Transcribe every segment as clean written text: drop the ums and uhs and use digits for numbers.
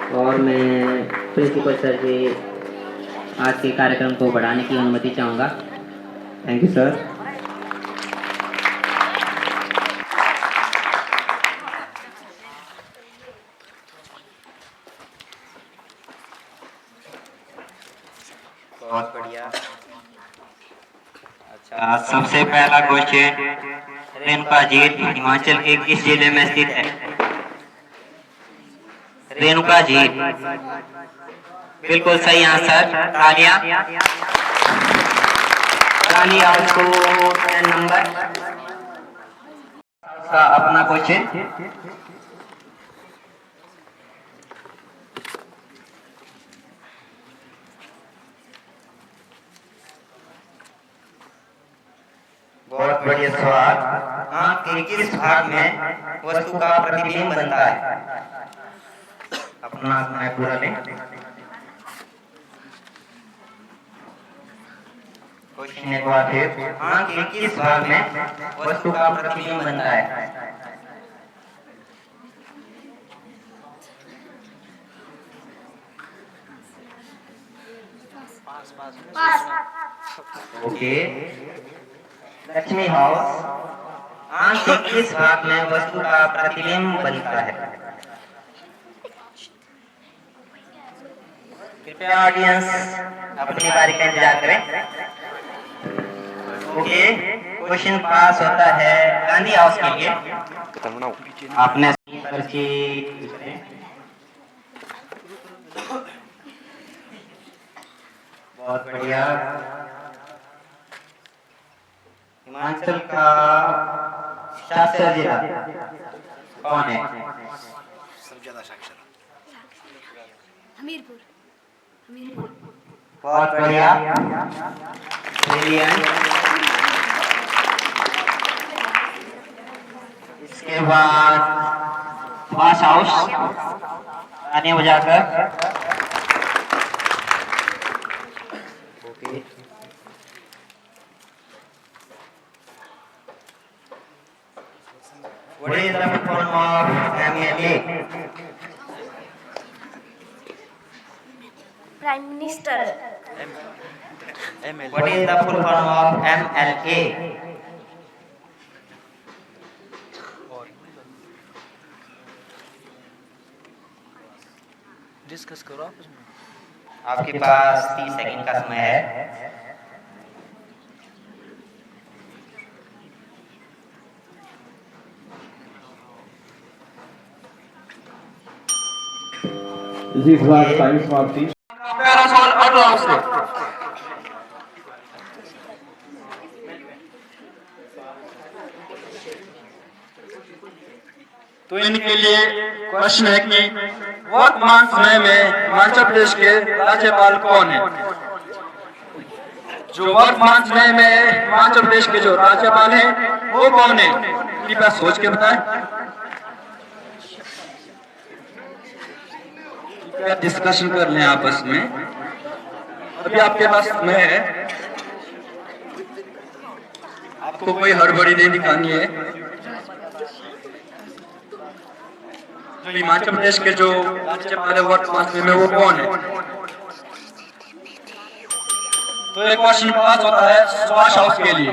और मैं principal sir से आज के कार्यक्रम को बढ़ाने की अनुमति चाहूँगा। Thank you sir. बहुत बढ़िया। अच्छा, सबसे पहला क्वेश्चन, रेणुका झील हिमाचल के किस जिले में स्थित है? रेणुका झील बिल्कुल सही आंसर। तालियां। तालियां उसको 10 नंबर का अपना क्वेश्चन। बहुत बढ़िया सवाल। आंख के किस भाग में वस्तु का प्रतिबिंब बनता है? अपना समय पूरा लें। क्वेश्चन एक बार फिर, आंख के किस भाग में वस्तु का प्रतिबिंब बनता है? ओके। लक्ष्मी हाउस, आंख के किस भाग में वस्तु का प्रतिबिंब बनता है? कृपया ऑडियंस अपनी बारी का इंतजार करें। ओके, क्वेश्चन पास होता है गांधी हाउस के लिए। आपने पर्ची बहुत बढ़िया। हिमाचल का साक्षर जिला कौन है? सबसे ज्यादा साक्षर हमीरपुर। बहुत बढ़िया। ब्रिलियंट। इसके बाद पास हाउस, तालियां बजाकर। Okay. What is the full form of MLA? Prime minister. What is the full form of MLA? Discuss करो आपस में। आपके पास 30 सेकंड का समय है। इस बार टाइम समाप्ति। पहला सवाल ऑटो हाउस से। तो इनके लिए क्वेश्चन है कि वर्तमान समय में हिमाचल प्रदेश के राज्यपाल कौन है? जो वर्तमान समय में हिमाचल प्रदेश के जो राज्यपाल हैं वो कौन है? कृपया सोच के बताएं। कृपया डिस्कशन कर लें आपस में। अभी आपके पास समय है, आपको कोई हड़बड़ी नहीं दिखानी है। जो हिमाचल प्रदेश के जो राज्यपाल है वर्तमान समय में वो कौन है? तो एक क्वेश्चन पास होता है सुभाष हाउस के लिए।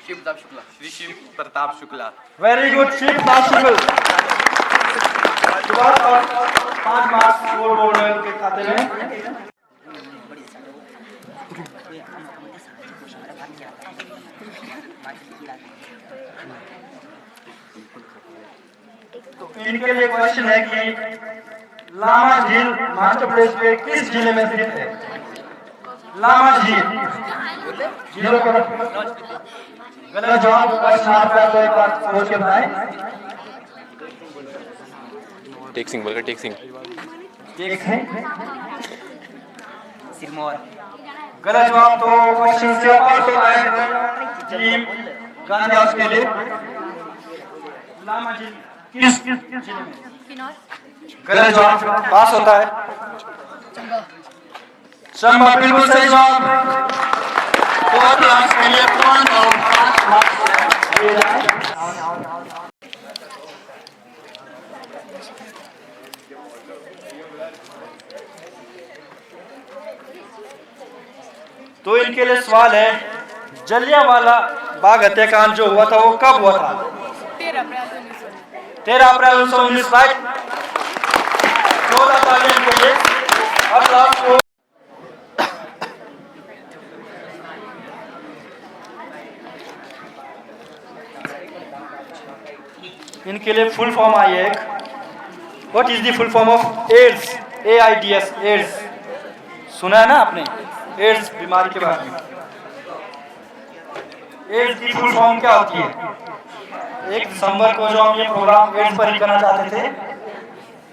Shiv Pratap Shukla. Very good, Shiv Pratap Shukla. Subhash house 5 marks score board के खाते में। तो इनके लिए क्वेश्चन है कि लामा झील हिमाचल प्रदेश के किस जिले में स्थित है? लामा झील जिलों का गलत जवाब क्वेश्चन आपका, तो एक बार सोच के बताएं। टेक सिंह बोल, टेक सिंह। एक है सिरमौर। गलत जवाब, तो क्वेश्चन से पास होता है टीम गांधी हाउस के लिए। लामा झील किस जिले में? गलत जवाब, पास होता है चंबा। बिल्कुल सही जवाब। तो क्लास के लिए 5 मार्क्स दिए जाएं। तो इनके लिए सवाल है, जलियांवाला बाग हत्याकांड जो हुआ था वो कब हुआ था? 13 अप्रैल 1919, राइट। 14 तालियां इनके लिए। अब लास्ट को इनके लिए फुल फॉर्म आई है एक। What is the full form of AIDS? AIDS, AIDS सुना है ना आपने? एड्स बीमारी के बारे में। एड्स की फुल फॉर्म क्या होती है? 1 दिसंबर को जो हम ये प्रोग्राम एड्स पर ही करना चाहते थे,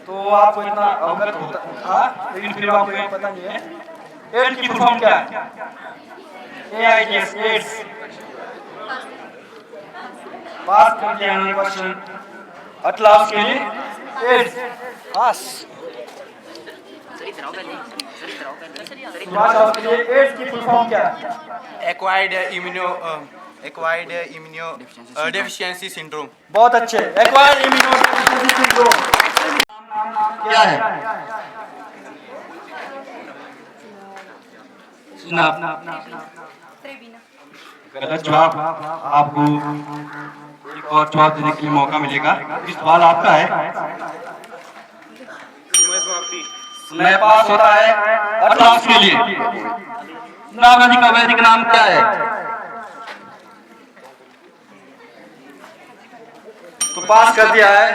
तो आपको इतना अवगत होता था, लेकिन फिर आपको ये पता नहीं है एड्स की फुल फॉर्म क्या है? AIDS, ads. पास कर दिया हमने क्वेश्चन। अटलास के लिए एड्स पास। सुभाष के लिए एड्स की फुल फॉर्म क्या है? Acquired immuno deficiency syndrome. बहुत अच्छे। एक्वायर्ड इम्यूनोडेफिशिएंसी सिंड्रोम क्या है? गलत जवाब। आपको एक और जवाब देने के लिए मौका मिलेगा। इस सवाल आपका है। समय पास होता है अटलास के लिए। नाम नदी का वैदिक नाम क्या है? तो पास कर दिया है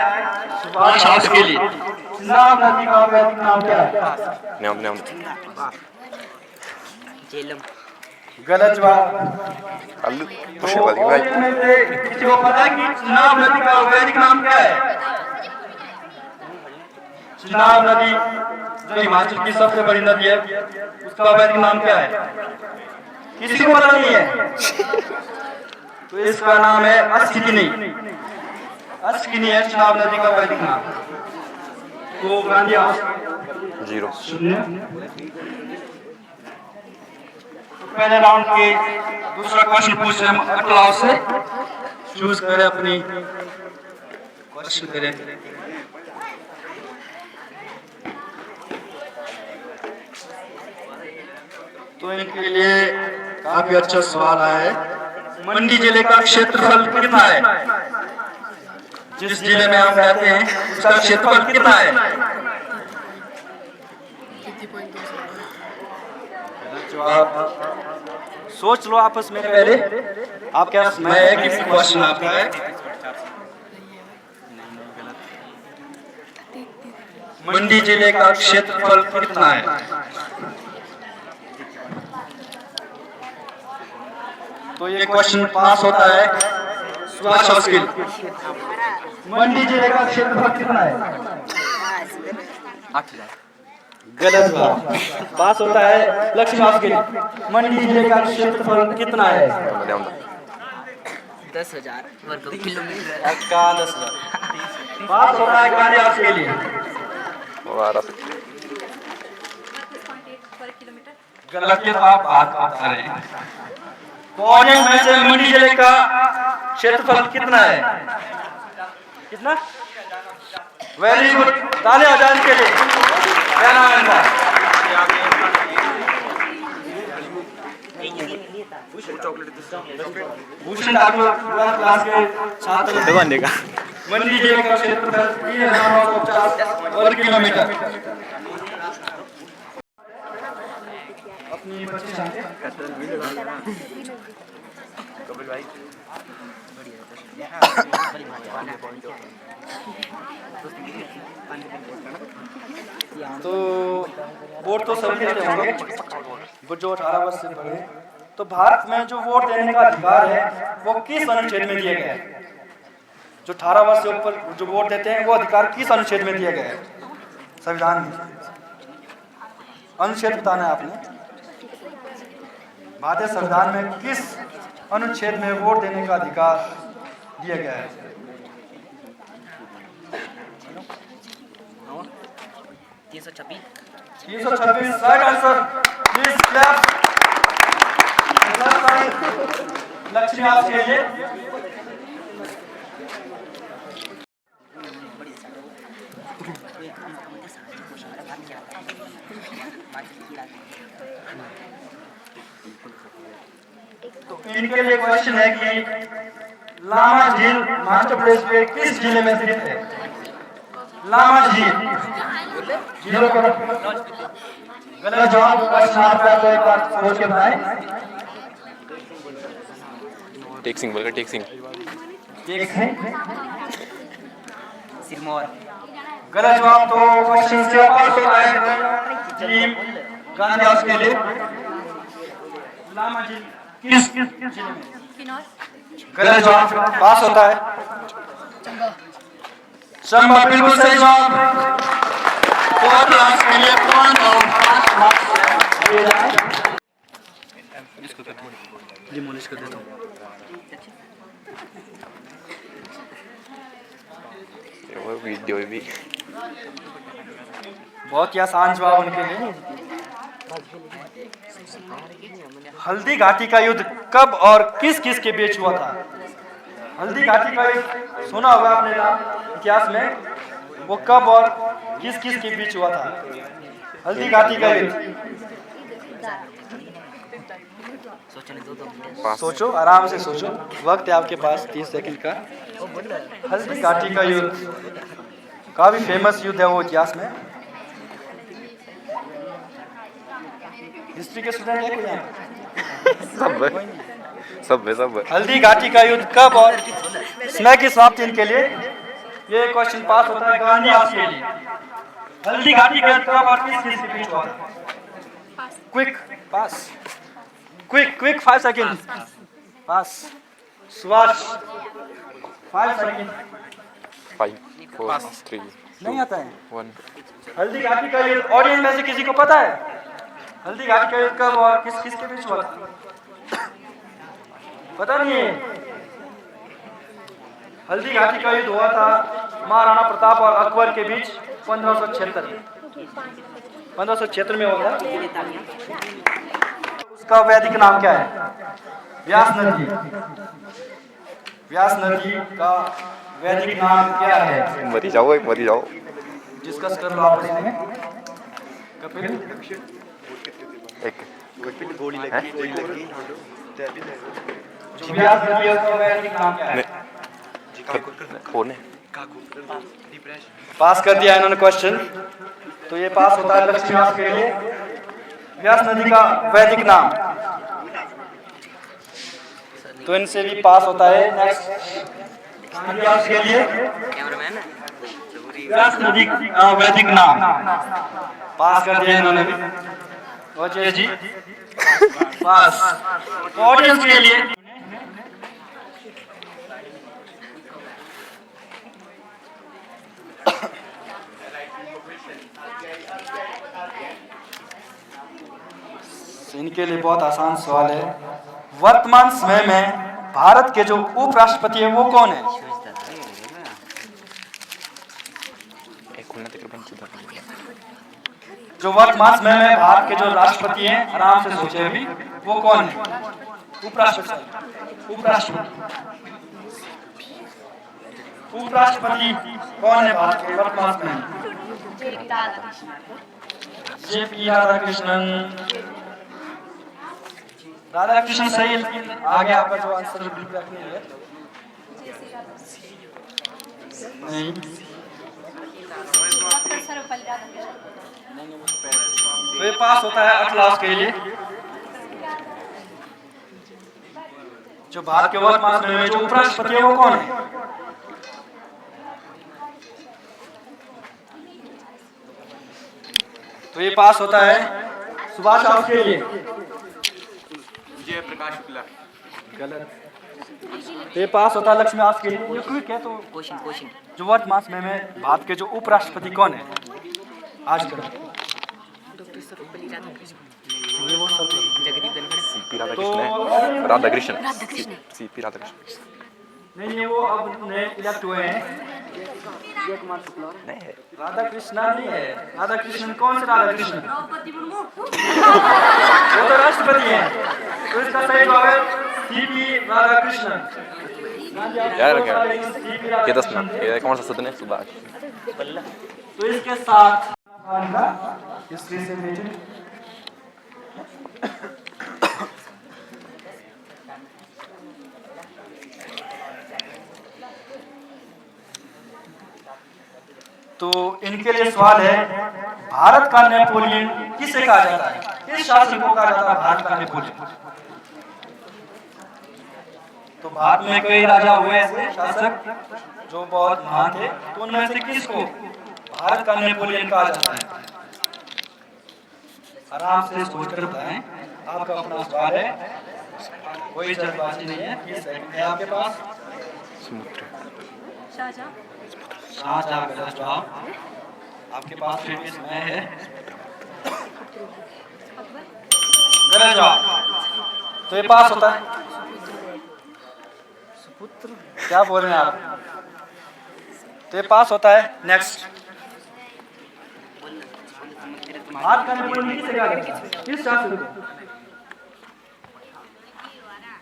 सुभाष के लिए। नाम नदी का वैदिक नाम क्या है? गलत जवाब। तो इनमें से किसी को पता है कि चिनाब नदी का वैदिक नाम क्या है? चिनाब नदी जो हिमाचल की सबसे बड़ी नदी है, उसका वैदिक नाम क्या है? किसी को पता नहीं है? तो इसका नाम है अस्किनी। अस्किनी है चिनाब नदी का वैदिक नाम। तो गांधी हाउस 0 शून्य। पहले राउंड के दूसरा क्वेश्चन पूछ रहे हम अटल हाउस से। चूज करें अपनी क्वेश्चन करें। तो इनके लिए काफी अच्छा सवाल आया है। मंडी जिले का क्षेत्रफल कितना है? जिस जिले में हम रहते हैं उसका क्षेत्रफल कितना है? जवाब सोच लो आपस में पहले। आप क्या मैं एक क्वेश्चन आपका है। मंडी जिले का क्षेत्रफल कितना है? तो ये क्वेश्चन पास होता है सुभाष हॉस्किल। मंडी जिले का क्षेत्रफल कितना है? 8000। गलत जवाब। पास होता है लक्ष्मी हॉस्किल। मंडी जिले का क्षेत्रफल कितना है? 10,000 वर्ग किलोमीटर। 10,000। पास होता है गांधी हॉस्किल। गलत के तो आप बात बता रहे हैं। तो ऑडियंस में से मंडी जिले का क्षेत्रफल कितना है? कितना? Very good. तालियां बजाने के लिए। क्या नाम है इनका? भूषण ठाकुर क्लास के छात्र। मंडी जिले का क्षेत्रफल 3,950 वर्ग किलोमीटर। अपनी बच्ची सांगे तो वोट तो सभी देते होंगे जो 18 वर्ष से पढ़े। तो भारत में जो वोट देने का अधिकार है वो किस अनुच्छेद में दिया गया है? जो 18 वर्ष से ऊपर जो वोट देते हैं वो अधिकार किस अनुच्छेद में दिया गया है? संविधान में अनुच्छेद बताना है आपने। भारतीय संविधान में किस अनुच्छेद में वोट देने का अधिकार दिया गया है? 326 right answer. Please clap. Lakshmi आप के लिए तो इनके लिए क्वेश्चन है कि लामा झील मास्टर प्लेस पे किस जिले में स्थित है? लामा झील, जीरो करोड़। गलत जवाब। क्वेश्चन आपका तो एक बार सोच के बताएं। टेक सिंह बोल टेक सिंह एक है सिरमौर। गलत जवाब। तो क्वेश्चन से पास होता है टीम गांधी हाउस के लिए। लामा झील किस जिले में? गलत जवाब। पास होता है चंबा। बिल्कुल सही जवाब। और क्लास के लिए 5 और 5 मार्क्स दिए जाए। डिमोलिश कर देता हूँ। वीडियो भी बहुत ही आसान जवाब उनके लिए। हल्दी घाटी का युद्ध कब और किस किस के बीच हुआ था? हल्दी घाटी का युद्ध सुना होगा आपने नाम इतिहास में। वो कब और किस किस के बीच हुआ था? हल्दी घाटी का युद्ध। सोचो, आराम से सोचो, वक्त है आपके पास 30 सेकंड का। हल्दी घाटी का युद्ध काफी फेमस युद्ध है वो इतिहास में। हिस्ट्री के स्टूडेंट है कोई यहाँ? सब हल्दी घाटी का युद्ध कब और समय की समाप्ति इनके लिए ये क्वेश्चन पास होता है गांधी हाउस के लिए। हल्दी घाटी का युद्ध कब और किस किस के बीच हुआ था? Quick pass. Quick 5 second. Pass. Subhash 5 second. 5 4 3 नहीं आता है। 1 हल्दी घाटी का युद्ध ऑडियंस में से किसी को पता है? हल्दी घाटी का युद्ध कब और किस किस के बीच हुआ था? पता नहीं है। हल्दी घाटी का युद्ध हुआ था महाराणा प्रताप और अकबर के बीच 1576 में हुआ था। उसका वैदिक नाम क्या है? व्यास नदी। व्यास नदी का वैदिक नाम क्या है? मरी जाओ डिस्कस कर लो आपस में। कपिल एक गोली लगी व्यास नदी का वैदिक नाम क्या है? फोन है पास कर दिया इन्होंने क्वेश्चन। तो ये पास होता है लक्ष्मी व्यास के लिए। व्यास नदी का वैदिक नाम। तो इनसे भी पास होता है। नेक्स्ट गांधी हाउस के लिए व्यास नदी का वैदिक नाम। पास कर दिया इन्होंने भी। अजय जी पास। ऑडियंस के लिए इनके लिए बहुत आसान सवाल है। वर्तमान समय में भारत के जो उपराष्ट्रपति है वो कौन है? जो वर्तमान समय में भारत के जो राष्ट्रपति हैं, आराम से सोचे अभी, वो कौन है? उपराष्ट्रपति कौन है भारत के वर्तमान समय में? जेपी राधाकृष्णन। राधाकृष्णन सही है। आगे आपका जो आंसर बिल्कुल रखनी है। नहीं। तो ये पास होता है अटलास के लिए। जो भारत के वर्तमान समय में जो उपराष्ट्रपति है वो कौन है? तो ये पास होता है सुभाष हाउस के लिए। जयप्रकाश शुक्ला गलत। तो ये पास होता है लक्ष्मी हाउस के लिए। ये क्विक है। तो क्वेश्चन जो वर्तमान समय में भारत के जो उपराष्ट्रपति कौन है? आज करो। सीपी राधाकृष्ण सीपी राधाकृष्ण नहीं, वो अब नए इलेक्ट हुए हैं। राधाकृष्णन नहीं है। राधाकृष्णन कौन से राधाकृष्णन? वो तो राष्ट्रपति हैं। तो इसका सही जवाब है सीपी राधाकृष्णन। यार क्या ये 10 मिनट ये कौन सा सदन है? सुभाष। तो इसके साथ हिस्ट्री से रिलेटेड तो इनके लिए सवाल है, भारत का नेपोलियन किसे कहा जाता है? किस शासक को कहा जाता है भारत का नेपोलियन? तो भारत में कई राजा हुए ऐसे शासक जो बहुत महान थे, तो उनमें से किसको भारत का नेपोलियन कहा जाता है? आराम से सोचकर बताएं, आपका अपना सवाल है, कोई जल्दबाजी नहीं है। 20 सेकंड है आपके पास। शाहजहां गलत जवाब। आपके पास फिर भी समय है। गलत जवाब। तो ये पास होता है। सुपुत्र क्या बोल रहे हैं आप? तो ये पास होता है। नेक्स्ट। भारत का नेपोलियन किसे कहा जाता है? किस शासक को?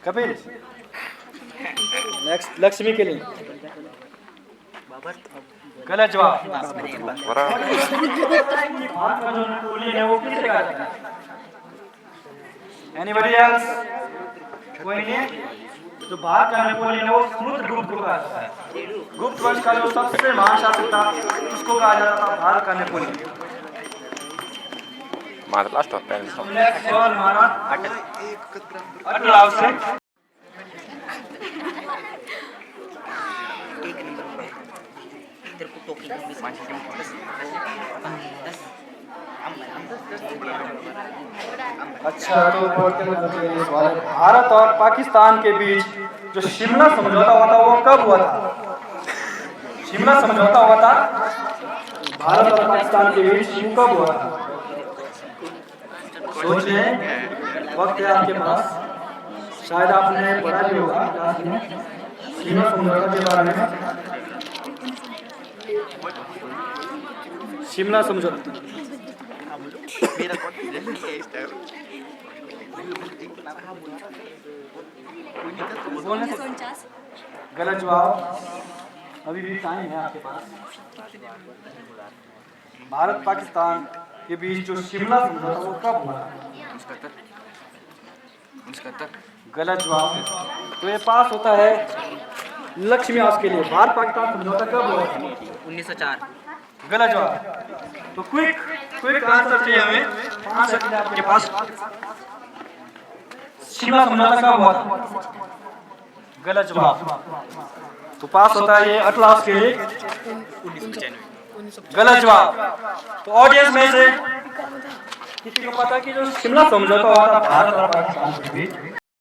कपिल। नेक्स्ट लक्ष्मी के लिए। गलत जवाब। भारत का जो नेपोलियन है वो किसे कहा जाता है? Anybody else? कोई नहीं? जो भारत का नेपोलियन है वो समुद्रगुप्त को कहा जाता है। गुप्त वंश का जो सबसे महान शासक था उसको कहा जाता था भारत का नेपोलियन। लास्ट होता है नेक्स्ट सवाल हमारा अटलाव से। अच्छा, तो भारत और पाकिस्तान के बीच जो शिमला समझौता हुआ था वो कब हुआ था? शिमला समझौता हुआ था भारत और पाकिस्तान के बीच कब हुआ था? सोच लें, वक्त है आपके पास। शायद आपने पढ़ा भी होगा शिमला समझौता के बारे में। शिमला समझौता गलत जवाब। अभी भी टाइम है आपके पास। भारत पाकिस्तान के बीच जो शिमला समझौता वो कब हुआ? गलत जवाब। तो ये पास होता है लक्ष्मी हाउस के लिए। भारत पाकिस्तान समझौता कब हुआ? 1904। गलत जवाब। तो क्विक आंसर चाहिए हमें। 5 सेकंड आपके पास। शिमला समझौता कब हुआ था? गलत जवाब। तो पास होता है ये अटलास के लिए। 1995। गलत जवाब। तो ऑडियंस में से किसी को पता कि जो शिमला समझौता हुआ था भारत और पाकिस्तान के बीच